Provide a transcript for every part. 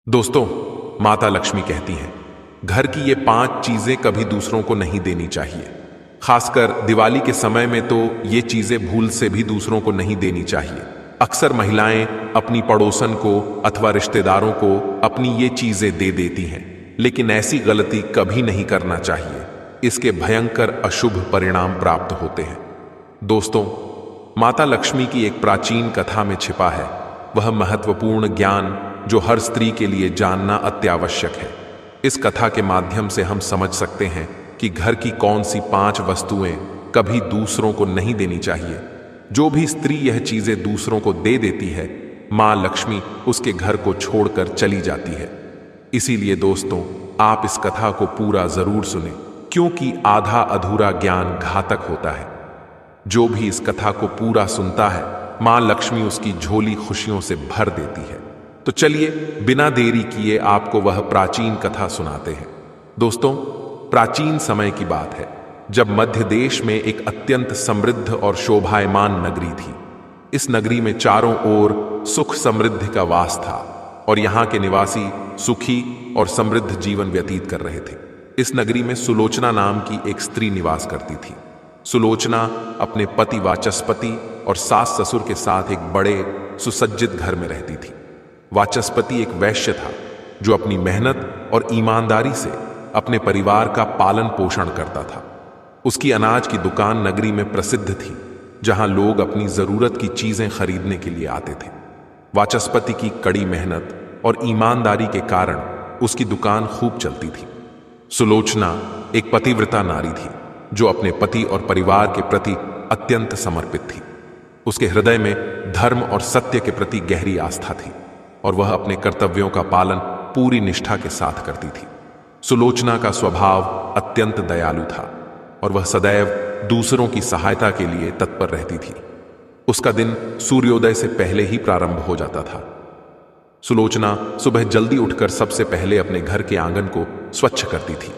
दोस्तों, माता लक्ष्मी कहती हैं, घर की ये 5 चीजें कभी दूसरों को नहीं देनी चाहिए। खासकर दिवाली के समय में तो ये चीजें भूल से भी दूसरों को नहीं देनी चाहिए। अक्सर महिलाएं अपनी पड़ोसन को अथवा रिश्तेदारों को अपनी ये चीजें दे देती हैं, लेकिन ऐसी गलती कभी नहीं करना चाहिए। इसके भयंकर अशुभ परिणाम प्राप्त होते हैं। दोस्तों, माता लक्ष्मी की एक प्राचीन कथा में छिपा है वह महत्वपूर्ण ज्ञान जो हर स्त्री के लिए जानना अत्यावश्यक है। इस कथा के माध्यम से हम समझ सकते हैं कि घर की कौन सी 5 वस्तुएं कभी दूसरों को नहीं देनी चाहिए। जो भी स्त्री यह चीजें दूसरों को दे देती है, मां लक्ष्मी उसके घर को छोड़कर चली जाती है। इसीलिए दोस्तों, आप इस कथा को पूरा जरूर सुने, क्योंकि आधा अधूरा ज्ञान घातक होता है। जो भी इस कथा को पूरा सुनता है, मां लक्ष्मी उसकी झोली खुशियों से भर देती है। तो चलिए बिना देरी किए आपको वह प्राचीन कथा सुनाते हैं। दोस्तों, प्राचीन समय की बात है जब मध्य देश में एक अत्यंत समृद्ध और शोभायमान नगरी थी। इस नगरी में चारों ओर सुख समृद्धि का वास था और यहाँ के निवासी सुखी और समृद्ध जीवन व्यतीत कर रहे थे। इस नगरी में सुलोचना नाम की एक स्त्री निवास करती थी। सुलोचना अपने पति वाचस्पति और सास ससुर के साथ एक बड़े सुसज्जित घर में रहती थी। वाचस्पति एक वैश्य था जो अपनी मेहनत और ईमानदारी से अपने परिवार का पालन पोषण करता था। उसकी अनाज की दुकान नगरी में प्रसिद्ध थी, जहां लोग अपनी जरूरत की चीजें खरीदने के लिए आते थे। वाचस्पति की कड़ी मेहनत और ईमानदारी के कारण उसकी दुकान खूब चलती थी। सुलोचना एक पतिव्रता नारी थी जो अपने पति और परिवार के प्रति अत्यंत समर्पित थी। उसके हृदय में धर्म और सत्य के प्रति गहरी आस्था थी और वह अपने कर्तव्यों का पालन पूरी निष्ठा के साथ करती थी। सुलोचना का स्वभाव अत्यंत दयालु था और वह सदैव दूसरों की सहायता के लिए तत्पर रहती थी। उसका दिन सूर्योदय से पहले ही प्रारंभ हो जाता था। सुलोचना सुबह जल्दी उठकर सबसे पहले अपने घर के आंगन को स्वच्छ करती थी।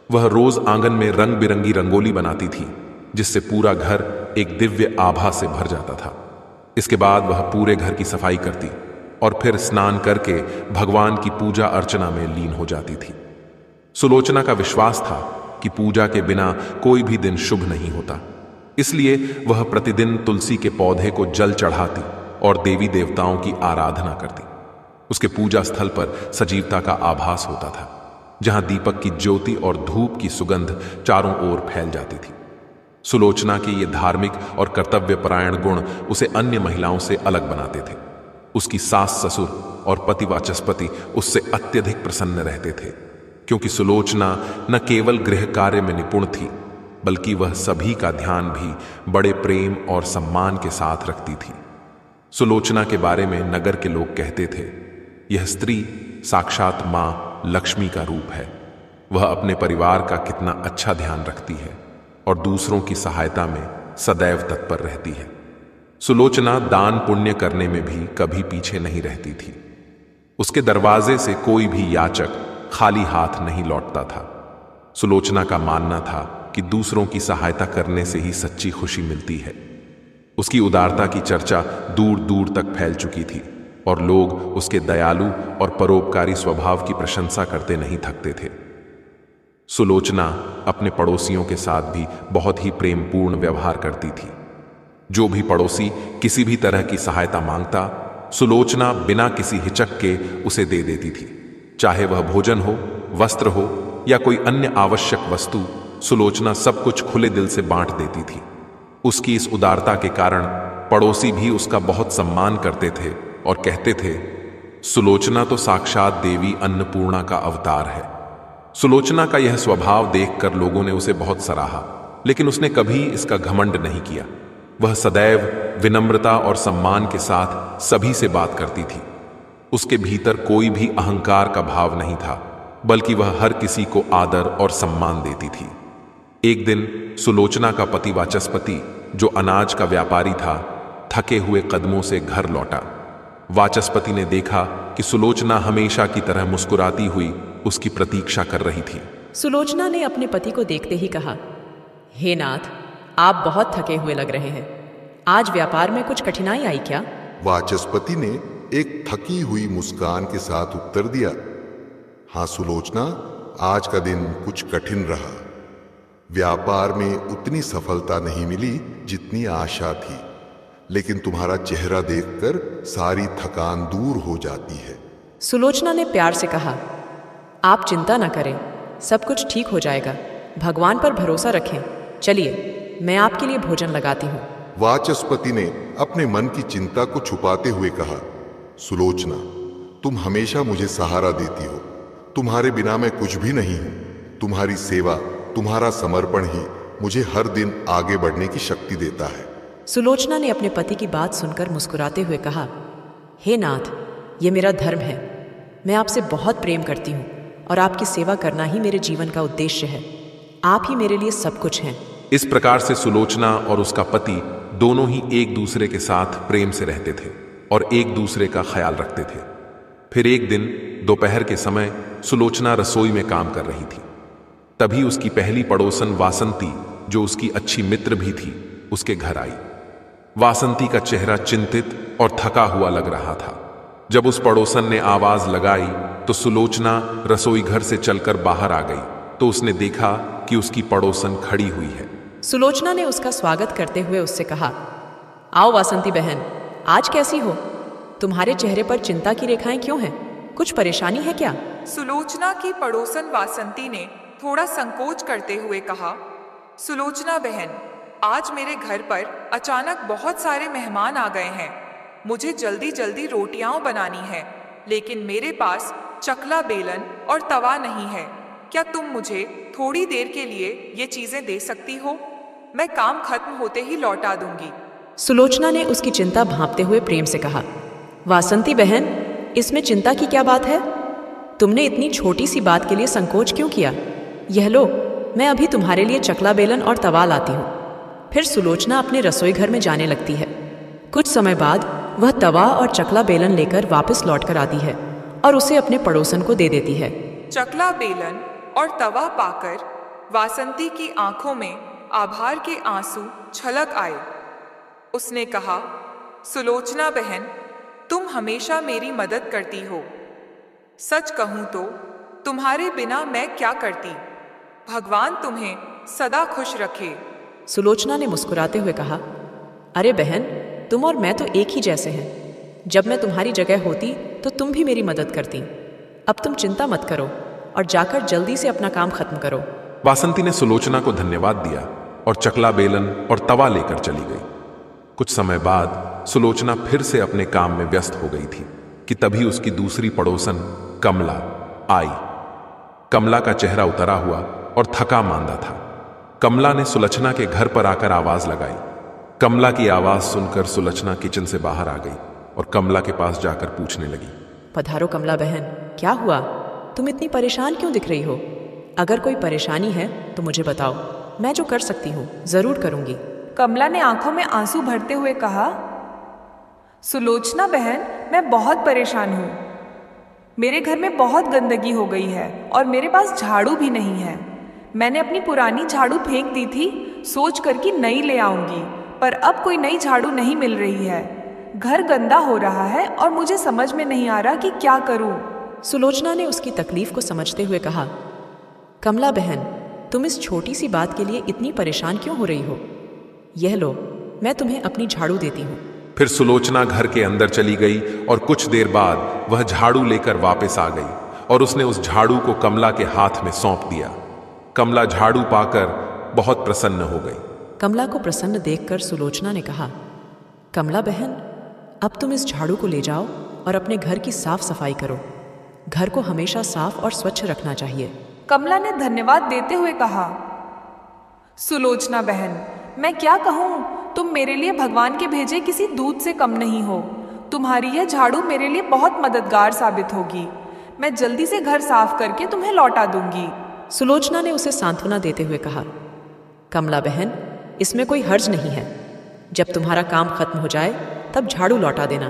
वह रोज आंगन में रंग बिरंगी रंगोली बनाती थी, जिससे पूरा घर एक दिव्य आभा से भर जाता था। इसके बाद वह पूरे घर की सफाई करती और फिर स्नान करके भगवान की पूजा अर्चना में लीन हो जाती थी। सुलोचना का विश्वास था कि पूजा के बिना कोई भी दिन शुभ नहीं होता, इसलिए वह प्रतिदिन तुलसी के पौधे को जल चढ़ाती और देवी देवताओं की आराधना करती। उसके पूजा स्थल पर सजीवता का आभास होता था, जहां दीपक की ज्योति और धूप की सुगंध चारों ओर फैल जाती थी। सुलोचना के ये धार्मिक और कर्तव्यपरायण गुण उसे अन्य महिलाओं से अलग बनाते थे। उसकी सास ससुर और पति वाचस्पति उससे अत्यधिक प्रसन्न रहते थे, क्योंकि सुलोचना न केवल गृह कार्य में निपुण थी, बल्कि वह सभी का ध्यान भी बड़े प्रेम और सम्मान के साथ रखती थी। सुलोचना के बारे में नगर के लोग कहते थे, यह स्त्री साक्षात मां लक्ष्मी का रूप है। वह अपने परिवार का कितना अच्छा ध्यान रखती है और दूसरों की सहायता में सदैव तत्पर रहती है। सुलोचना दान पुण्य करने में भी कभी पीछे नहीं रहती थी। उसके दरवाजे से कोई भी याचक खाली हाथ नहीं लौटता था। सुलोचना का मानना था कि दूसरों की सहायता करने से ही सच्ची खुशी मिलती है। उसकी उदारता की चर्चा दूर दूर तक फैल चुकी थी और लोग उसके दयालु और परोपकारी स्वभाव की प्रशंसा करते नहीं थकते थे। सुलोचना अपने पड़ोसियों के साथ भी बहुत ही प्रेमपूर्ण व्यवहार करती थी। जो भी पड़ोसी किसी भी तरह की सहायता मांगता, सुलोचना बिना किसी हिचक के उसे दे देती थी। चाहे वह भोजन हो, वस्त्र हो या कोई अन्य आवश्यक वस्तु, सुलोचना सब कुछ खुले दिल से बांट देती थी। उसकी इस उदारता के कारण पड़ोसी भी उसका बहुत सम्मान करते थे और कहते थे, सुलोचना तो साक्षात देवी अन्नपूर्णा का अवतार है। सुलोचना का यह स्वभाव देखकर लोगों ने उसे बहुत सराहा, लेकिन उसने कभी इसका घमंड नहीं किया। वह सदैव विनम्रता और सम्मान के साथ सभी से बात करती थी। उसके भीतर कोई भी अहंकार का भाव नहीं था, बल्कि वह हर किसी को आदर और सम्मान देती थी। एक दिन सुलोचना का पति वाचस्पति, जो अनाज का व्यापारी था, थके हुए कदमों से घर लौटा। वाचस्पति ने देखा कि सुलोचना हमेशा की तरह मुस्कुराती हुई उसकी प्रतीक्षा कर रही थी। सुलोचना ने अपने पति को देखते ही कहा, हे नाथ, आप बहुत थके हुए लग रहे हैं। आज व्यापार में कुछ कठिनाई आई क्या? वाचस्पति ने एक थकी हुई मुस्कान के साथ उत्तर दिया, हाँ सुलोचना, आज का दिन कुछ कठिन रहा। व्यापार में उतनी सफलता नहीं मिली जितनी आशा थी, लेकिन तुम्हारा चेहरा देखकर सारी थकान दूर हो जाती है। सुलोचना ने प्यार से कहा, आप चिंता न करें, सब कुछ ठीक हो जाएगा। भगवान पर भरोसा रखें। चलिए, मैं आपके लिए भोजन लगाती हूँ। वाचस्पति ने अपने मन की चिंता को छुपाते हुए कहा, सुलोचना, तुम हमेशा मुझे सहारा देती हो। तुम्हारे बिना मैं कुछ भी नहीं हूं। तुम्हारी सेवा, तुम्हारा समर्पण ही मुझे हर दिन आगे बढ़ने की शक्ति देता है। सुलोचना ने अपने पति की बात सुनकर मुस्कुराते हुए कहा, हे नाथ, ये मेरा धर्म है। मैं आपसे बहुत प्रेम करती हूँ और आपकी सेवा करना ही मेरे जीवन का उद्देश्य है। आप ही मेरे लिए सब कुछ हैं। इस प्रकार से सुलोचना और उसका पति दोनों ही एक दूसरे के साथ प्रेम से रहते थे और एक दूसरे का ख्याल रखते थे। फिर एक दिन दोपहर के समय सुलोचना रसोई में काम कर रही थी। तभी उसकी पहली पड़ोसन वासंती, जो उसकी अच्छी मित्र भी थी, उसके घर आई। वासंती का चेहरा चिंतित और थका हुआ लग रहा था। जब उस पड़ोसन ने आवाज लगाई तो सुलोचना रसोई घर से चलकर बाहर आ गई तो उसने देखा कि उसकी पड़ोसन खड़ी हुई है। सुलोचना ने उसका स्वागत करते हुए उससे कहा, आओ वासंती बहन, आज कैसी हो? तुम्हारे चेहरे पर चिंता की रेखाएं क्यों हैं? कुछ परेशानी है क्या? सुलोचना की पड़ोसन वासंती ने थोड़ा संकोच करते हुए कहा, सुलोचना बहन, आज मेरे घर पर अचानक बहुत सारे मेहमान आ गए हैं। मुझे जल्दी जल्दी रोटियां बनानी है, लेकिन मेरे पास चकला बेलन और तवा नहीं है। क्या तुम मुझे थोड़ी देर के लिए ये चीजें दे सकती हो? मैं काम खत्म होते ही लौटा दूंगी। सुलोचना ने उसकी चिंता भांपते हुए प्रेम से कहा, वासंती बहन, इसमें चिंता की क्या बात है? तुमने इतनी छोटी सी बात के लिए संकोच क्यों किया? यह लो, मैं अभी तुम्हारे लिए चकला बेलन और तवा लाती हूँ। फिर सुलोचना अपने रसोई घर में जाने लगती है। कुछ समय बाद वह तवा और चकला बेलन लेकर वापस लौट कर आती है और उसे अपने पड़ोसन को दे देती है। चकला बेलन और तवा पाकर वासंती की आंखों में आभार के आंसू छलक आए। उसने कहा, सुलोचना बहन, तुम हमेशा मेरी मदद करती हो। सच कहूं तो तुम्हारे बिना मैं क्या करती। भगवान तुम्हें सदा खुश रखे। सुलोचना ने मुस्कुराते हुए कहा, अरे बहन, तुम और मैं तो एक ही जैसे हैं। जब मैं तुम्हारी जगह होती तो तुम भी मेरी मदद करती। अब तुम चिंता मत करो और जाकर जल्दी से अपना काम खत्म करो। वासंती ने सुलोचना को धन्यवाद दिया और चकला बेलन और तवा लेकर चली गई। कुछ समय बाद सुलोचना फिर से अपने काम में व्यस्त हो गई थी कि तभी उसकी दूसरी पड़ोसन कमला आई। कमला का चेहरा उतरा हुआ और थका मांदा था। कमला ने सुलोचना के घर पर आकर आवाज लगाई। कमला की आवाज सुनकर सुलोचना किचन से बाहर आ गई और कमला के पास जाकर पूछने लगी, पधारो कमला बहन, क्या हुआ? तुम इतनी परेशान क्यों दिख रही हो? अगर कोई परेशानी है तो मुझे बताओ, मैं जो कर सकती हूँ जरूर करूँगी। कमला ने आंखों में आंसू भरते हुए कहा, सुलोचना बहन, मैं बहुत परेशान हूँ। मेरे घर में बहुत गंदगी हो गई है और मेरे पास झाड़ू भी नहीं है। मैंने अपनी पुरानी झाड़ू फेंक दी थी, सोच कर कि नई ले आऊंगी, पर अब कोई नई झाड़ू नहीं मिल रही है। घर गंदा हो रहा है और मुझे समझ में नहीं आ रहा कि क्या करूं। सुलोचना ने उसकी तकलीफ को समझते हुए कहा, कमला बहन, तुम इस छोटी सी बात के लिए इतनी परेशान क्यों हो रही हो? यह लो, मैं तुम्हें अपनी झाड़ू देती हूँ। फिर सुलोचना घर के अंदर चली गई और कुछ देर बाद वह झाड़ू लेकर वापस आ गई और उसने उस झाड़ू को कमला के हाथ में सौंप दिया। कमला झाड़ू पाकर बहुत प्रसन्न हो गई। कमला को प्रसन्न देखकर सुलोचना ने कहा, कमला बहन, अब तुम इस झाड़ू को ले जाओ और अपने घर की साफ सफाई करो। घर को हमेशा साफ और स्वच्छ रखना चाहिए। कमला ने धन्यवाद देते हुए कहा, सुलोचना बहन, मैं क्या कहूँ, तुम मेरे लिए भगवान के भेजे किसी दूत से कम नहीं हो। तुम्हारी यह झाड़ू मेरे लिए बहुत मददगार साबित होगी। मैं जल्दी से घर साफ करके तुम्हें लौटा दूंगी। सुलोचना ने उसे सांत्वना देते हुए कहा, कमला बहन, इसमें कोई हर्ज नहीं है। जब तुम्हारा काम खत्म हो जाए तब झाड़ू लौटा देना।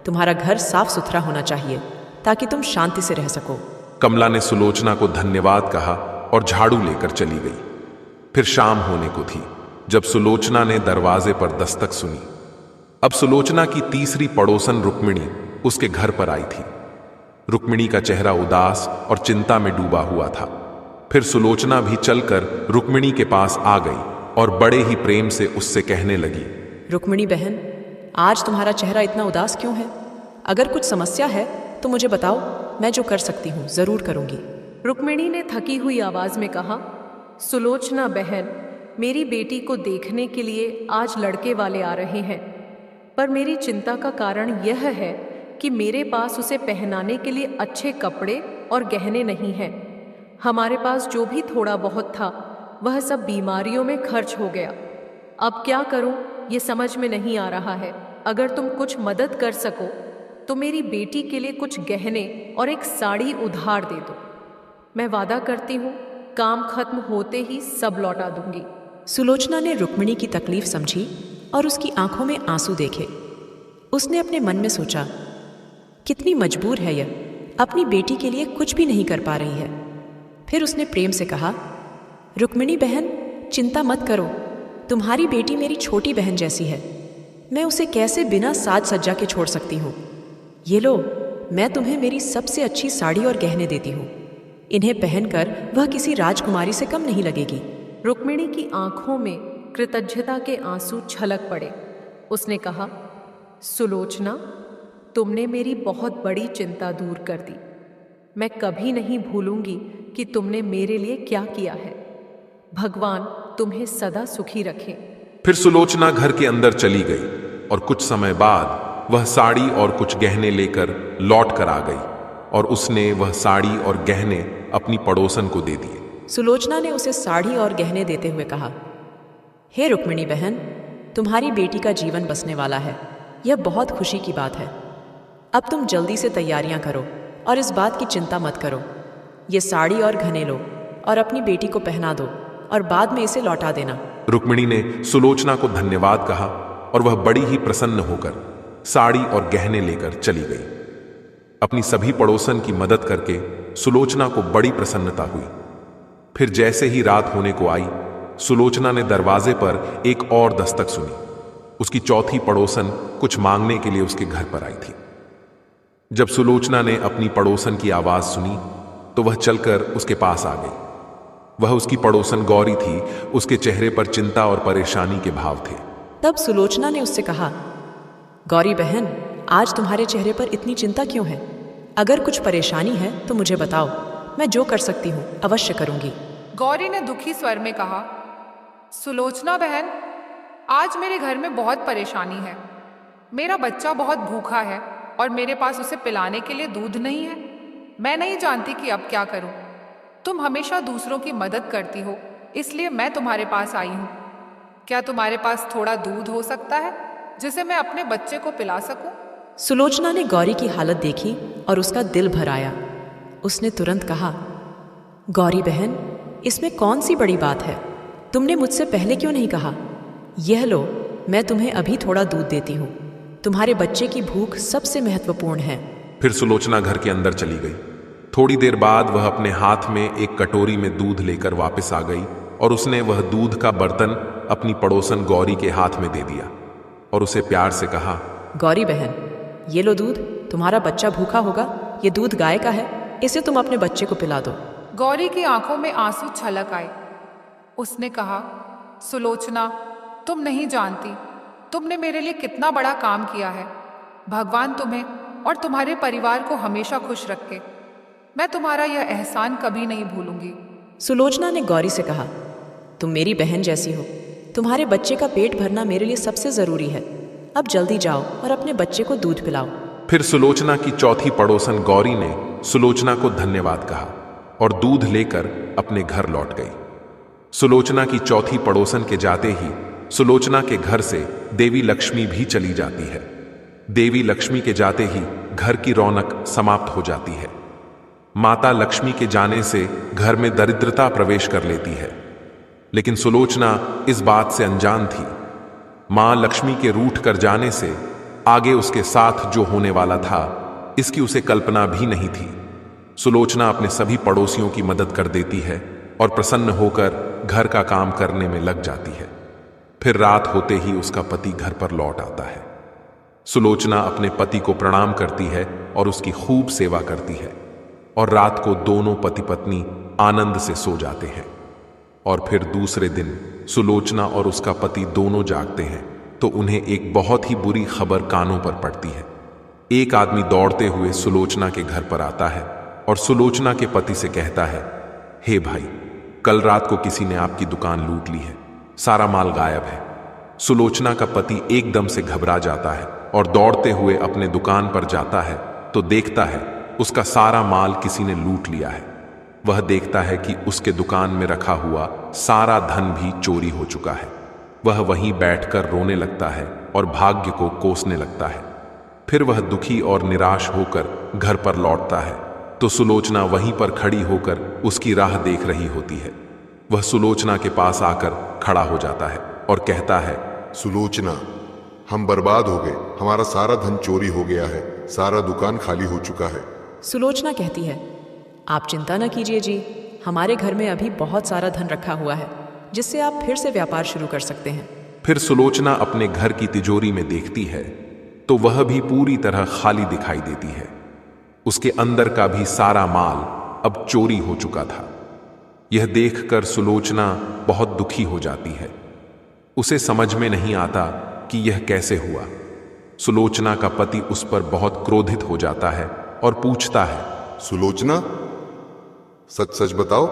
तुम्हारा घर साफ सुथरा होना चाहिए ताकि तुम शांति से रह सको। कमला ने सुलोचना को धन्यवाद कहा और झाड़ू लेकर चली गई। फिर शाम होने को थी जब सुलोचना ने दरवाजे पर दस्तक सुनी। अब सुलोचना की तीसरी पड़ोसन रुक्मिणी उसके घर पर आई थी। रुक्मिणी का चेहरा उदास और चिंता में डूबा हुआ था। फिर सुलोचना भी चलकर रुक्मिणी के पास आ गई और बड़े ही प्रेम से उससे कहने लगी, रुक्मिणी बहन, आज तुम्हारा चेहरा इतना उदास क्यों है? अगर कुछ समस्या है तो मुझे बताओ, मैं जो कर सकती हूँ ज़रूर करूँगी। रुक्मिणी ने थकी हुई आवाज में कहा, सुलोचना बहन, मेरी बेटी को देखने के लिए आज लड़के वाले आ रहे हैं, पर मेरी चिंता का कारण यह है कि मेरे पास उसे पहनाने के लिए अच्छे कपड़े और गहने नहीं हैं। हमारे पास जो भी थोड़ा बहुत था वह सब बीमारियों में खर्च हो गया। अब क्या करूं ये समझ में नहीं आ रहा है। अगर तुम कुछ मदद कर सको तो मेरी बेटी के लिए कुछ गहने और एक साड़ी उधार दे दो। मैं वादा करती हूँ काम खत्म होते ही सब लौटा दूंगी। सुलोचना ने रुक्मिणी की तकलीफ समझी और उसकी आंखों में आंसू देखे। उसने अपने मन में सोचा, कितनी मजबूर है यह, अपनी बेटी के लिए कुछ भी नहीं कर पा रही है। फिर उसने प्रेम से कहा, रुक्मिणी बहन, चिंता मत करो, तुम्हारी बेटी मेरी छोटी बहन जैसी है। मैं उसे कैसे बिना साज सज्जा के छोड़ सकती हूँ? ये लो, मैं तुम्हें मेरी सबसे अच्छी साड़ी और गहने देती हूँ। इन्हें पहनकर वह किसी राजकुमारी से कम नहीं लगेगी। रुक्मिणी की आंखों में कृतज्ञता के आंसू छलक पड़े। उसने कहा, सुलोचना, तुमने मेरी बहुत बड़ी चिंता दूर कर दी। मैं कभी नहीं भूलूंगी कि तुमने मेरे लिए क्या किया है। भगवान तुम्हें सदा सुखी रखे। फिर सुलोचना घर के अंदर चली गई और कुछ समय बाद वह साड़ी और कुछ गहने लेकर लौट कर आ गई और उसने वह साड़ी और गहने अपनी पड़ोसन को दे दिए। सुलोचना ने उसे साड़ी और गहने देते हुए कहा, हे रुक्मिणी बहन, तुम्हारी बेटी का जीवन बसने वाला है। यह बहुत खुशी की बात है। अब तुम जल्दी से तैयारियां करो और इस बात की चिंता मत करो। ये साड़ी और गहने लो और अपनी बेटी को पहना दो और बाद में इसे लौटा देना। रुक्मिणी ने सुलोचना को धन्यवाद कहा और वह बड़ी ही प्रसन्न होकर साड़ी और गहने लेकर चली गई। अपनी सभी पड़ोसन की मदद करके सुलोचना को बड़ी प्रसन्नता हुई। फिर जैसे ही रात होने को आई, सुलोचना ने दरवाजे पर एक और दस्तक सुनी। उसकी चौथी पड़ोसन कुछ मांगने के लिए उसके घर पर आई थी। जब सुलोचना ने अपनी पड़ोसन की आवाज सुनी तो वह चलकर उसके पास आ गई। वह उसकी पड़ोसन गौरी थी। उसके चेहरे पर चिंता और परेशानी के भाव थे। तब सुलोचना ने उससे कहा, गौरी बहन, आज तुम्हारे चेहरे पर इतनी चिंता क्यों है? अगर कुछ परेशानी है तो मुझे बताओ, मैं जो कर सकती हूँ अवश्य करूँगी। गौरी ने दुखी स्वर में कहा, सुलोचना बहन, आज मेरे घर में बहुत परेशानी है। मेरा बच्चा बहुत भूखा है और मेरे पास उसे पिलाने के लिए दूध नहीं है। मैं नहीं जानती कि अब क्या करूं। तुम हमेशा दूसरों की मदद करती हो, इसलिए मैं तुम्हारे पास आई हूं। क्या तुम्हारे पास थोड़ा दूध हो सकता है जिसे मैं अपने बच्चे को पिला सकूं? सुलोचना ने गौरी की हालत देखी और उसका दिल भर आया। उसने तुरंत कहा, गौरी बहन, इसमें कौन सी बड़ी बात है? तुमने मुझसे पहले क्यों नहीं कहा? यह लो, मैं तुम्हें अभी थोड़ा दूध देती हूँ। तुम्हारे बच्चे की भूख सबसे महत्वपूर्ण है। फिर सुलोचना घर के अंदर चली गई। थोड़ी देर बाद वह अपने हाथ में एक कटोरी में दूध लेकर वापस आ गई और उसने वह दूध का बर्तन अपनी पड़ोसन गौरी के हाथ में दे दिया और उसे प्यार से कहा, गौरी बहन, ये लो दूध। तुम्हारा बच्चा भूखा होगा। ये दूध गाय का है, इसे तुम अपने बच्चे को पिला दो। गौरी की आंखों में आंसू छलक आए। उसने कहा, सुलोचना, तुम नहीं जानती तुमने मेरे लिए कितना बड़ा काम किया है। भगवान तुम्हें और तुम्हारे परिवार को हमेशा खुश रखे। मैं तुम्हारा यह एहसान कभी नहीं भूलूंगी। सुलोचना ने गौरी से कहा, तुम मेरी बहन जैसी हो। तुम्हारे बच्चे का पेट भरना मेरे लिए सबसे जरूरी है। अब जल्दी जाओ और अपने बच्चे को दूध पिलाओ। फिर सुलोचना की चौथी पड़ोसन गौरी ने सुलोचना को धन्यवाद कहा और दूध लेकर अपने घर लौट गई। सुलोचना की चौथी पड़ोसन के जाते ही सुलोचना के घर से देवी लक्ष्मी भी चली जाती है। देवी लक्ष्मी के जाते ही घर की रौनक समाप्त हो जाती है। माता लक्ष्मी के जाने से घर में दरिद्रता प्रवेश कर लेती है, लेकिन सुलोचना इस बात से अनजान थी। मां लक्ष्मी के रूठ कर जाने से आगे उसके साथ जो होने वाला था, इसकी उसे कल्पना भी नहीं थी। सुलोचना अपने सभी पड़ोसियों की मदद कर देती है और प्रसन्न होकर घर का काम करने में लग जाती है। फिर रात होते ही उसका पति घर पर लौट आता है। सुलोचना अपने पति को प्रणाम करती है और उसकी खूब सेवा करती है और रात को दोनों पति पत्नी आनंद से सो जाते हैं। और फिर दूसरे दिन सुलोचना और उसका पति दोनों जागते हैं तो उन्हें एक बहुत ही बुरी खबर कानों पर पड़ती है। एक आदमी दौड़ते हुए सुलोचना के घर पर आता है और सुलोचना के पति से कहता है, हे भाई, कल रात को किसी ने आपकी दुकान लूट ली है, सारा माल गायब है। सुलोचना का पति एकदम से घबरा जाता है और दौड़ते हुए अपने दुकान पर जाता है तो देखता है उसका सारा माल किसी ने लूट लिया है। वह देखता है कि उसके दुकान में रखा हुआ सारा धन भी चोरी हो चुका है। वह वहीं बैठकर रोने लगता है और भाग्य को कोसने लगता है। फिर वह दुखी और निराश होकर घर पर लौटता है तो सुलोचना वहीं पर खड़ी होकर उसकी राह देख रही होती है। वह सुलोचना के पास आकर खड़ा हो जाता है और कहता है, सुलोचना, हम बर्बाद हो गए, हमारा सारा धन चोरी हो गया है, सारा दुकान खाली हो चुका है। सुलोचना कहती है, आप चिंता न कीजिए जी, हमारे घर में अभी बहुत सारा धन रखा हुआ है जिससे आप फिर से व्यापार शुरू कर सकते हैं। फिर सुलोचना अपने घर की तिजोरी में देखती है तो वह भी पूरी तरह खाली दिखाई देती है। उसके अंदर का भी सारा माल अब चोरी हो चुका था। यह देखकर सुलोचना बहुत दुखी हो जाती है। उसे समझ में नहीं आता कि यह कैसे हुआ। सुलोचना का पति उस पर बहुत क्रोधित हो जाता है और पूछता है, सुलोचना, सच सच बताओ,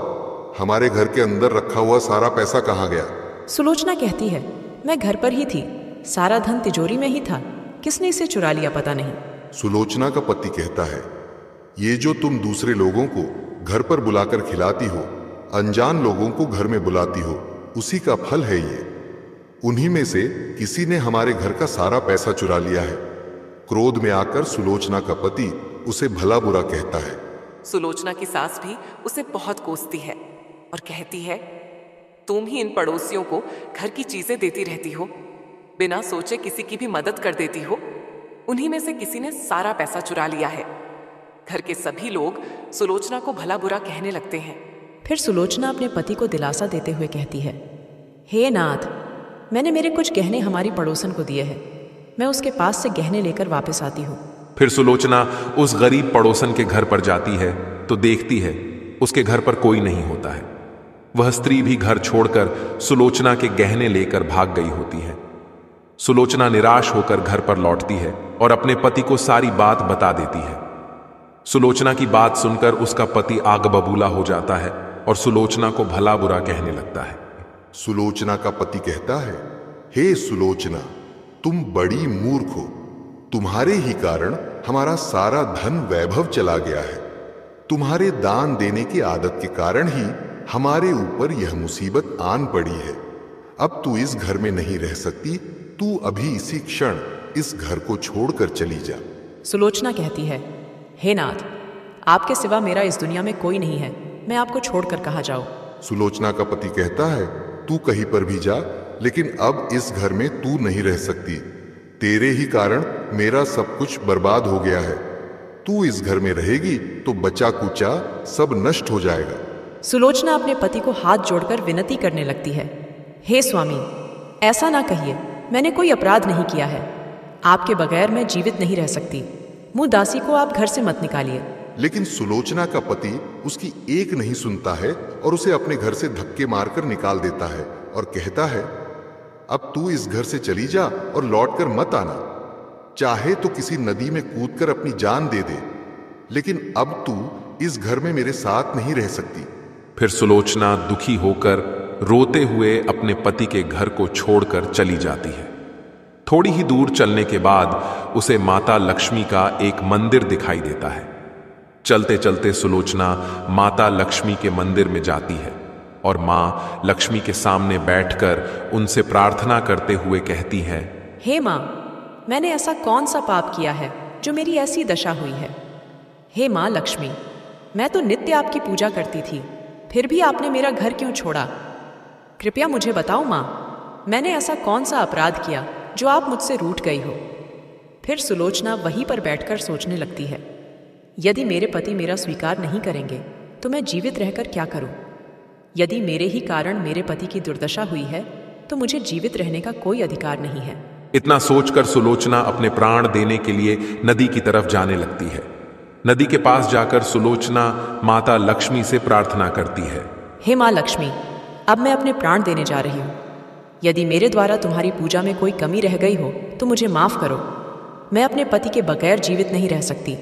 हमारे घर के अंदर रखा हुआ सारा पैसा कहाँ गया? सुलोचना कहती है, मैं घर पर ही थी, सारा धन तिजोरी में ही था, किसने इसे चुरा लिया पता नहीं। सुलोचना का पति कहता है, ये जो तुम दूसरे लोगों को घर पर बुलाकर खिलाती हो, अनजान लोगों को घर में बुलाती हो, उसी का फल है ये। उन्हीं में से किसी ने हमारे घर का सारा पैसा चुरा लिया है। क्रोध में आकर सुलोचना का पति उसे भला बुरा कहता है। सुलोचना की सास भी उसे बहुत कोसती है और कहती है, तुम ही इन पड़ोसियों को घर की चीजें देती रहती हो, बिना सोचे किसी की भी मदद कर देती हो। उन्हीं में से किसी ने सारा पैसा चुरा लिया है। घर के सभी लोग सुलोचना को भला बुरा कहने लगते हैं। फिर सुलोचना अपने पति को दिलासा देते हुए कहती है, हे नाथ, मैंने मेरे कुछ गहने हमारी पड़ोसन को दिए हैं, मैं उसके पास से गहने लेकर वापस आती हूँ। फिर सुलोचना उस गरीब पड़ोसन के घर पर जाती है तो देखती है उसके घर पर कोई नहीं होता है। वह स्त्री भी घर छोड़कर सुलोचना के गहने लेकर भाग गई होती है। सुलोचना निराश होकर घर पर लौटती है और अपने पति को सारी बात बता देती है। सुलोचना की बात सुनकर उसका पति आग बबूला हो जाता है और सुलोचना को भला बुरा कहने लगता है। सुलोचना का पति कहता है, हे सुलोचना, तुम बड़ी मूर्ख हो, तुम्हारे ही कारण हमारा सारा धन वैभव चला गया है। तुम्हारे दान देने की आदत के कारण ही हमारे ऊपर यह मुसीबत आन पड़ी है। अब तू इस घर में नहीं रह सकती, तू अभी इसी क्षण इस घर को छोड़कर चली जा। सुलोचना कहती है, हे नाथ, आपके सिवा मेरा इस दुनिया में कोई नहीं है, मैं आपको छोड़कर कहाँ जाऊं। सुलोचना का पति कहता है, तू कहीं पर भी जा, लेकिन अब इस घर में तू नहीं रह सकती। तेरे ही कारण मेरा सब कुछ बर्बाद हो गया है। तू इस घर में रहेगी तो बचा कुचा सब नष्ट हो जाएगा। सुलोचना अपने पति को हाथ जोड़कर विनती करने लगती है, हे स्वामी, ऐसा ना कहिए, मैंने कोई अपराध नहीं किया है। आपके बगैर मैं जीवित नहीं रह सकती। मुँह दासी को आप घर से मत निकालिए। लेकिन सुलोचना का पति उसकी एक नहीं सुनता है और उसे अपने घर से धक्के मारकर निकाल देता है और कहता है, अब तू इस घर से चली जा और लौटकर मत आना। चाहे तो किसी नदी में कूदकर अपनी जान दे दे, लेकिन अब तू इस घर में मेरे साथ नहीं रह सकती। फिर सुलोचना दुखी होकर रोते हुए अपने पति के घर को छोड़कर चली जाती है। थोड़ी ही दूर चलने के बाद उसे माता लक्ष्मी का एक मंदिर दिखाई देता है। चलते चलते सुलोचना माता लक्ष्मी के मंदिर में जाती है और माँ लक्ष्मी के सामने बैठकर उनसे प्रार्थना करते हुए कहती है, हे माँ, मैंने ऐसा कौन सा पाप किया है जो मेरी ऐसी दशा हुई है। हे माँ लक्ष्मी, मैं तो नित्य आपकी पूजा करती थी, फिर भी आपने मेरा घर क्यों छोड़ा? कृपया मुझे बताओ माँ, मैंने ऐसा कौन सा अपराध किया जो आप मुझसे रूठ गई हो। फिर सुलोचना वहीं पर बैठकर सोचने लगती है, यदि मेरे पति मेरा स्वीकार नहीं करेंगे तो मैं जीवित रहकर क्या करूं? यदि मेरे ही कारण मेरे पति की दुर्दशा हुई है तो मुझे जीवित रहने का कोई अधिकार नहीं है। इतना सोचकर सुलोचना अपने प्राण देने के लिए नदी की तरफ जाने लगती है। नदी के पास जाकर सुलोचना माता लक्ष्मी से प्रार्थना करती है। हे माँ लक्ष्मी, अब मैं अपने प्राण देने जा रही हूँ। यदि मेरे द्वारा तुम्हारी पूजा में कोई कमी रह गई हो तो मुझे माफ करो। मैं अपने पति के बगैर जीवित नहीं रह सकती,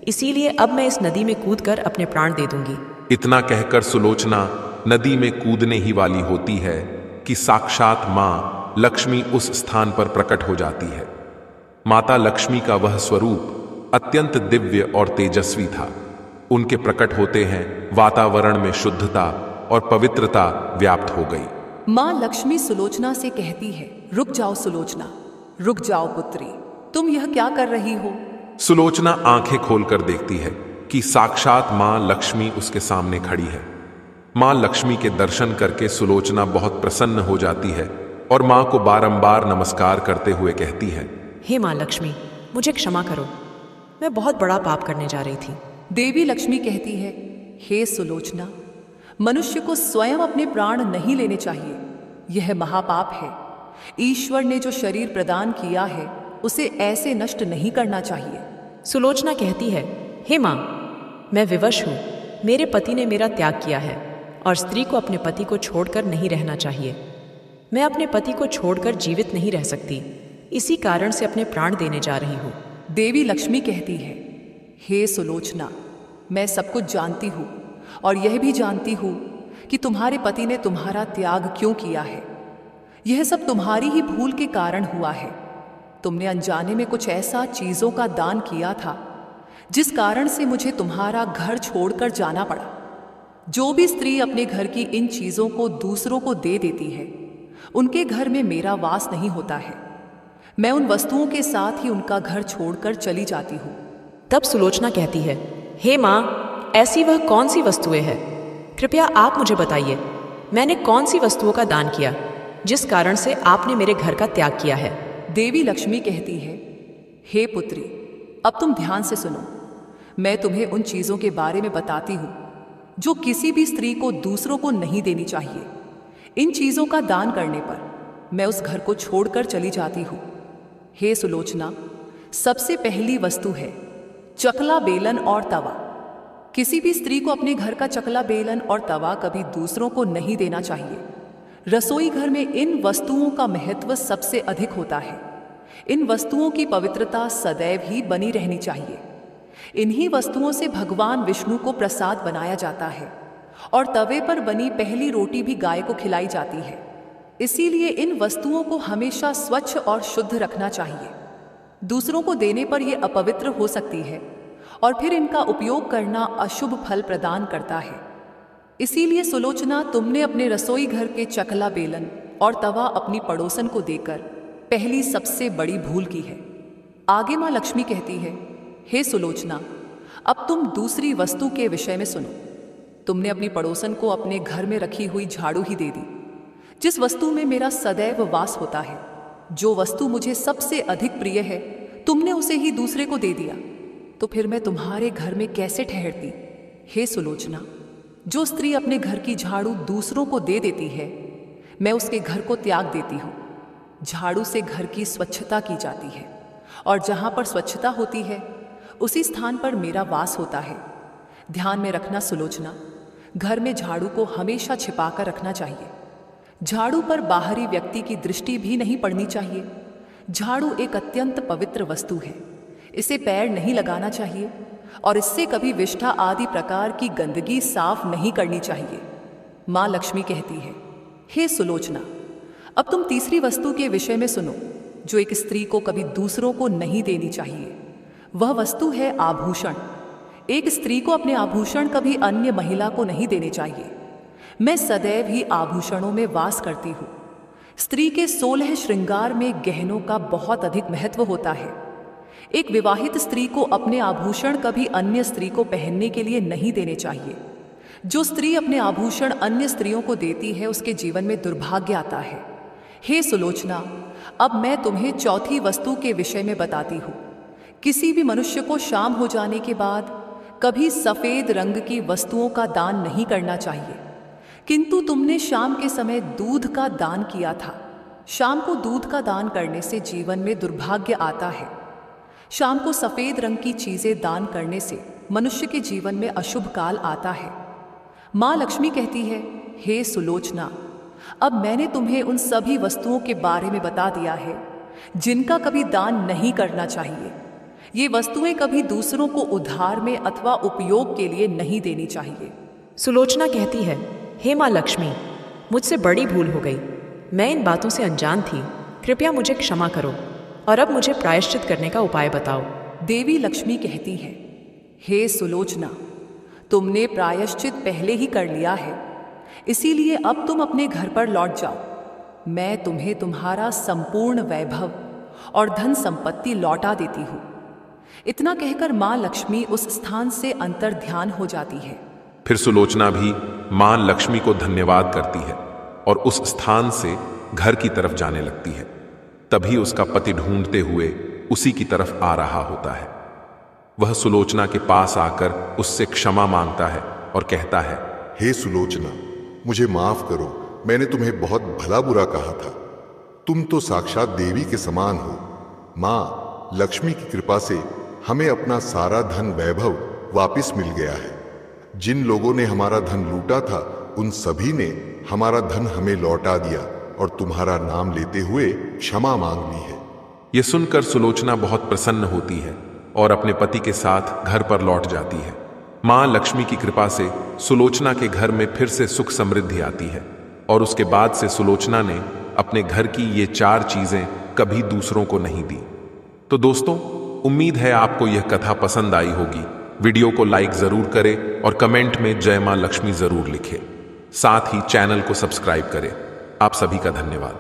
इसीलिए अब मैं इस नदी में कूदकर अपने प्राण दे दूंगी। इतना कहकर सुलोचना नदी में कूदने ही वाली होती है कि साक्षात मां लक्ष्मी उस स्थान पर प्रकट हो जाती है। माता लक्ष्मी का वह स्वरूप अत्यंत दिव्य और तेजस्वी था। उनके प्रकट होते हैं वातावरण में शुद्धता और पवित्रता व्याप्त हो गई। माँ लक्ष्मी सुलोचना से कहती है, रुक जाओ सुलोचना, रुक जाओ पुत्री, तुम यह क्या कर रही हो? सुलोचना आंखें खोलकर देखती है कि साक्षात मां लक्ष्मी उसके सामने खड़ी है। मां लक्ष्मी के दर्शन करके सुलोचना बहुत प्रसन्न हो जाती है और मां को बारंबार नमस्कार करते हुए कहती है, हे माँ लक्ष्मी, मुझे क्षमा करो, मैं बहुत बड़ा पाप करने जा रही थी। देवी लक्ष्मी कहती है, हे सुलोचना, मनुष्य को स्वयं अपने प्राण नहीं लेने चाहिए, यह महापाप है। ईश्वर ने जो शरीर प्रदान किया है उसे ऐसे नष्ट नहीं करना चाहिए। सुलोचना कहती है, हे माँ, मैं विवश हूँ। मेरे पति ने मेरा त्याग किया है और स्त्री को अपने पति को छोड़कर नहीं रहना चाहिए। मैं अपने पति को छोड़कर जीवित नहीं रह सकती, इसी कारण से अपने प्राण देने जा रही हूँ। देवी लक्ष्मी कहती है, हे सुलोचना, मैं सब कुछ जानती हूँ और यह भी जानती हूँ कि तुम्हारे पति ने तुम्हारा त्याग क्यों किया है। यह सब तुम्हारी ही भूल के कारण हुआ है। तुमने अनजाने में कुछ ऐसा चीजों का दान किया था जिस कारण से मुझे तुम्हारा घर छोड़कर जाना पड़ा। जो भी स्त्री अपने घर की इन चीजों को दूसरों को दे देती है, उनके घर में मेरा वास नहीं होता है। मैं उन वस्तुओं के साथ ही उनका घर छोड़कर चली जाती हूँ। तब सुलोचना कहती है, हे माँ, ऐसी वह कौन सी वस्तुएं हैं? कृपया आप मुझे बताइए, मैंने कौन सी वस्तुओं का दान किया जिस कारण से आपने मेरे घर का त्याग किया है? देवी लक्ष्मी कहती है, हे पुत्री, अब तुम ध्यान से सुनो। मैं तुम्हें उन चीजों के बारे में बताती हूँ जो किसी भी स्त्री को दूसरों को नहीं देनी चाहिए। इन चीजों का दान करने पर मैं उस घर को छोड़कर चली जाती हूँ। हे सुलोचना, सबसे पहली वस्तु है चकला बेलन और तवा। किसी भी स्त्री को अपने घर का चकला बेलन और तवा कभी दूसरों को नहीं देना चाहिए। रसोई घर में इन वस्तुओं का महत्व सबसे अधिक होता है। इन वस्तुओं की पवित्रता सदैव ही बनी रहनी चाहिए। इन्हीं वस्तुओं से भगवान विष्णु को प्रसाद बनाया जाता है और तवे पर बनी पहली रोटी भी गाय को खिलाई जाती है। इसीलिए इन वस्तुओं को हमेशा स्वच्छ और शुद्ध रखना चाहिए। दूसरों को देने पर यह अपवित्र हो सकती है और फिर इनका उपयोग करना अशुभ फल प्रदान करता है। इसीलिए सुलोचना, तुमने अपने रसोई घर के चकला बेलन और तवा अपनी पड़ोसन को देकर पहली सबसे बड़ी भूल की है। आगे माँ लक्ष्मी कहती है, हे सुलोचना, अब तुम दूसरी वस्तु के विषय में सुनो। तुमने अपनी पड़ोसन को अपने घर में रखी हुई झाड़ू ही दे दी, जिस वस्तु में मेरा सदैव वास होता है। जो वस्तु मुझे सबसे अधिक प्रिय है, तुमने उसे ही दूसरे को दे दिया, तो फिर मैं तुम्हारे घर में कैसे ठहरती? हे सुलोचना, जो स्त्री अपने घर की झाड़ू दूसरों को दे देती है, मैं उसके घर को त्याग देती हूँ। झाड़ू से घर की स्वच्छता की जाती है और जहाँ पर स्वच्छता होती है उसी स्थान पर मेरा वास होता है। ध्यान में रखना सुलोचना, घर में झाड़ू को हमेशा छिपा कर रखना चाहिए। झाड़ू पर बाहरी व्यक्ति की दृष्टि भी नहीं पड़नी चाहिए। झाड़ू एक अत्यंत पवित्र वस्तु है, इसे पैर नहीं लगाना चाहिए और इससे कभी विष्ठा आदि प्रकार की गंदगी साफ नहीं करनी चाहिए। माँ लक्ष्मी कहती है, हे सुलोचना, अब तुम तीसरी वस्तु के विषय में सुनो जो एक स्त्री को कभी दूसरों को नहीं देनी चाहिए। वह वस्तु है आभूषण। एक स्त्री को अपने आभूषण कभी अन्य महिला को नहीं देने चाहिए। मैं सदैव ही आभूषणों में वास करती हूँ। स्त्री के 16 श्रृंगार में गहनों का बहुत अधिक महत्व होता है। एक विवाहित स्त्री को अपने आभूषण कभी अन्य स्त्री को पहनने के लिए नहीं देने चाहिए। जो स्त्री अपने आभूषण अन्य स्त्रियों को देती है उसके जीवन में दुर्भाग्य आता है। हे सुलोचना, अब मैं तुम्हें चौथी वस्तु के विषय में बताती हूँ। किसी भी मनुष्य को शाम हो जाने के बाद कभी सफेद रंग की वस्तुओं का दान नहीं करना चाहिए, किंतु तुमने शाम के समय दूध का दान किया था। शाम को दूध का दान करने से जीवन में दुर्भाग्य आता है। शाम को सफेद रंग की चीजें दान करने से मनुष्य के जीवन में अशुभ काल आता है। माँ लक्ष्मी कहती है, हे सुलोचना, अब मैंने तुम्हें उन सभी वस्तुओं के बारे में बता दिया है जिनका कभी दान नहीं करना चाहिए। ये वस्तुएं कभी दूसरों को उधार में अथवा उपयोग के लिए नहीं देनी चाहिए। सुलोचना कहती है, हे माँ लक्ष्मी, मुझसे बड़ी भूल हो गई। मैं इन बातों से अनजान थी। कृपया मुझे क्षमा करो और अब मुझे प्रायश्चित करने का उपाय बताओ। देवी लक्ष्मी कहती है, हे सुलोचना, तुमने प्रायश्चित पहले ही कर लिया है, इसीलिए अब तुम अपने घर पर लौट जाओ। मैं तुम्हें तुम्हारा संपूर्ण वैभव और धन संपत्ति लौटा देती हूँ। इतना कहकर माँ लक्ष्मी उस स्थान से अंतर ध्यान हो जाती है। फिर सुलोचना भी मां लक्ष्मी को धन्यवाद करती है और उस स्थान से घर की तरफ जाने लगती है। तभी उसका पति ढूंढते हुए उसी की तरफ आ रहा होता है। वह सुलोचना के पास आकर उससे क्षमा मांगता है और कहता है, हे सुलोचना, मुझे माफ करो, मैंने तुम्हें बहुत भला बुरा कहा था। तुम तो साक्षात देवी के समान हो। माँ लक्ष्मी की कृपा से हमें अपना सारा धन वैभव वापस मिल गया है। जिन लोगों ने हमारा धन लूटा था उन सभी ने हमारा धन हमें लौटा दिया और तुम्हारा नाम लेते हुए क्षमा मांग ली है। यह सुनकर सुलोचना बहुत प्रसन्न होती है और अपने पति के साथ घर पर लौट जाती है। मां लक्ष्मी की कृपा से सुलोचना के घर में फिर से सुख समृद्धि आती है और उसके बाद से सुलोचना ने अपने घर की ये 4 चीजें कभी दूसरों को नहीं दी। तो दोस्तों, उम्मीद है आपको यह कथा पसंद आई होगी। वीडियो को लाइक जरूर करें और कमेंट में जय मां लक्ष्मी जरूर लिखें। साथ ही चैनल को सब्सक्राइब करें। आप सभी का धन्यवाद।